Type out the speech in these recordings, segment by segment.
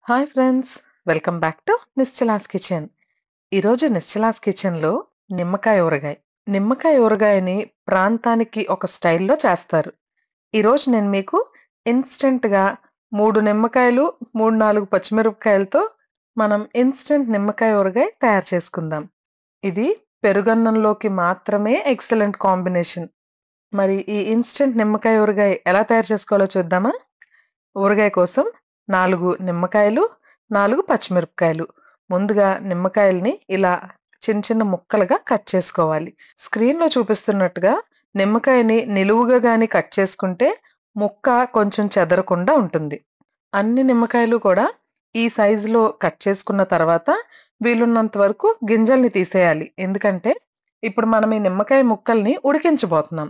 Hi friends, welcome back to Nischala's kitchen. ఈరోజు నిశ్చలాస్ కిచెన్లో నిమ్మకాయ ఊరగాయని ప్రాంతానికి ఒక స్టైల్లో చేస్తారు. ఈరోజు నేను మీకు ఇన్స్టెంట్గా 3 నిమ్మకాయలు 3-4 పచ్చిమిరపకాయలతో మనం ఇన్స్టెంట్ నిమ్మకాయ ఊరగాయ తయారు చేసుకుందాం. ఇది పెరుగన్నంలోకి మాత్రమే ఎక్సలెంట్ కాంబినేషన్. మరి ఈ ఇన్స్టెంట్ నిమ్మకాయ ఊరగాయ ఎలా తయారు చేసుకోవాలో చూద్దామా? ఊరగాయ కోసం 4 నిమ్మకాయలు, 4 పచ్చిమిరపకాయలు. ముందుగా నిమ్మకాయల్ని ఇలా చిన్న చిన్న ముక్కలుగా కట్ చేసుకోవాలి. స్క్రీన్‌లో చూపిస్తున్నట్టుగా నిమ్మకాయని నిలువుగా గాని కట్ చేసుకుంటే ముక్క కొంచెం చెదరకుండా ఉంటుంది. అన్ని నిమ్మకాయలు కూడా ఈ సైజులో కట్ చేసుకున్న తర్వాత వీలున్నంత వరకు గింజల్ని తీసేయాలి. ఎందుకంటే ఇప్పుడు మనం ఈ నిమ్మకాయ ముక్కల్ని ఉడికించబోతున్నాం.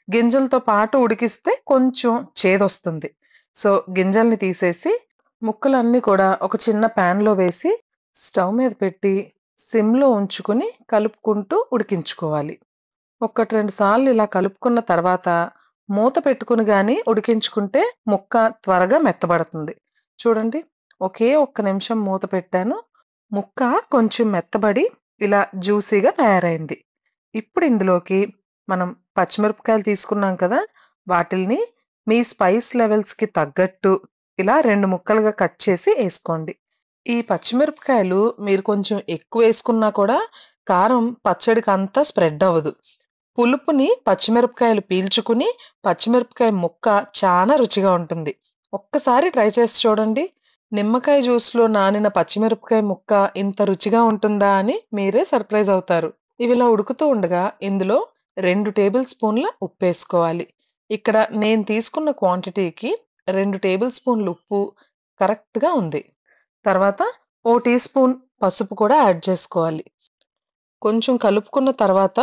గింజలతో పాటు ఉడికిస్తే కొంచెం చేదొస్తుంది. సో, గింజల్ని తీసేసి ముక్కలన్నీ కూడా ఒక చిన్న ప్యాన్‌లో వేసి స్టవ్ మీద పెట్టి సిమ్‌లో ఉంచుకొని కలుపుకుంటూ ఉడికించుకోవాలి. 1, 2 సార్లు ఇలా కలుపుకున్న తర్వాత మూత పెట్టుకొని గాని ఉడికించుకుంటే ముక్క త్వరగా మెత్తబడుతుంది. చూడండి, ఒకే ఒక్క నిమిషం మూత పెట్టాను. ముక్క కొంచెం మెత్తబడి ఇలా జ్యూసీగా తయారైంది. ఇప్పుడు ఇందులోకి మనం పచ్చిమిరపకాయలు తీసుకున్నాం కదా! వాటిల్ని మీ స్పైస్ లెవెల్స్‌కి తగ్గట్టు ఇలా 2 ముక్కలుగా కట్ చేసి ఏసుకోండి. ఈ పచ్చిమిరపకాయలు మీరు కొంచెం ఎక్కువేసుకున్నా కూడా కారం పచ్చడికంతా స్ప్రెడ్ అవ్వదు. పులుపుని పచ్చిమిరపకాయలు పీల్చుకుని పచ్చిమిరపకాయ ముక్క చాలా రుచిగా ఉంటుంది. ఒక్కసారి ట్రై చేసి చూడండి. నిమ్మకాయ జ్యూస్‌లో నానిన పచ్చిమిరపకాయ ముక్క ఇంత రుచిగా ఉంటుందా అని మీరే సర్ప్రైజ్ అవుతారు. ఇవిలా ఉడుకుతూ ఉండగా ఇందులో 2 టేబుల్ స్పూన్ల ఉప్పేసుకోవాలి. ఇక్కడ నేను తీసుకున్న క్వాంటిటీకి 2 టేబుల్ స్పూన్లు ఉప్పు కరెక్ట్‌గా ఉంది. తర్వాత ఓ టీ స్పూన్ పసుపు కూడా యాడ్ చేసుకోవాలి. కొంచెం కలుపుకున్న తర్వాత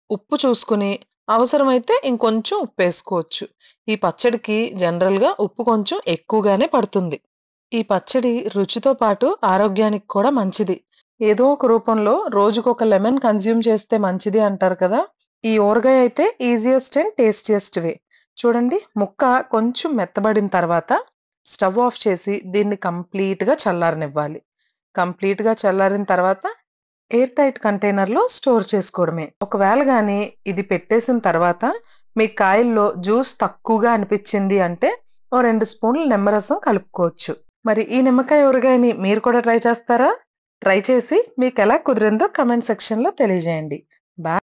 ఉప్పు చూసుకొని అవసరమైతే ఇంకొంచెం ఉప్పేసుకోవచ్చు. ఈ పచ్చడికి జనరల్‌గా ఉప్పు కొంచెం ఎక్కువగానే పడుతుంది. ఈ పచ్చడి రుచితో పాటు ఆరోగ్యానికి కూడా మంచిది. ఏదో ఒక రూపంలో రోజుకొక లెమన్ కన్జ్యూమ్ చేస్తే మంచిది అంటారు కదా! ఈ ఊరగాయ అయితే ఈజియెస్ట్ అండ్ టేస్టియెస్ట్ వే. చూడండి, ముక్క కొంచెం మెత్తబడిన తర్వాత స్టవ్ ఆఫ్ చేసి దీన్ని కంప్లీట్‌గా చల్లారనివ్వాలి. కంప్లీట్‌గా చల్లారిన తర్వాత ఎయిర్ టైట్ కంటైనర్‌లో స్టోర్ చేసుకోవడమే. ఒకవేళ గాని ఇది పెట్టేసిన తర్వాత మీ కాయల్లో జ్యూస్ తక్కువగా అనిపిచ్చింది అంటే ఓ 2 స్పూన్లు నిమ్మరసం కలుపుకోవచ్చు. మరి ఈ నిమ్మకాయ ఊరగాయని మీరు కూడా ట్రై చేస్తారా? ట్రై చేసి మీకెలా కుదిరిందో కామెంట్ సెక్షన్‌లో తెలియజేయండి. బాయ్.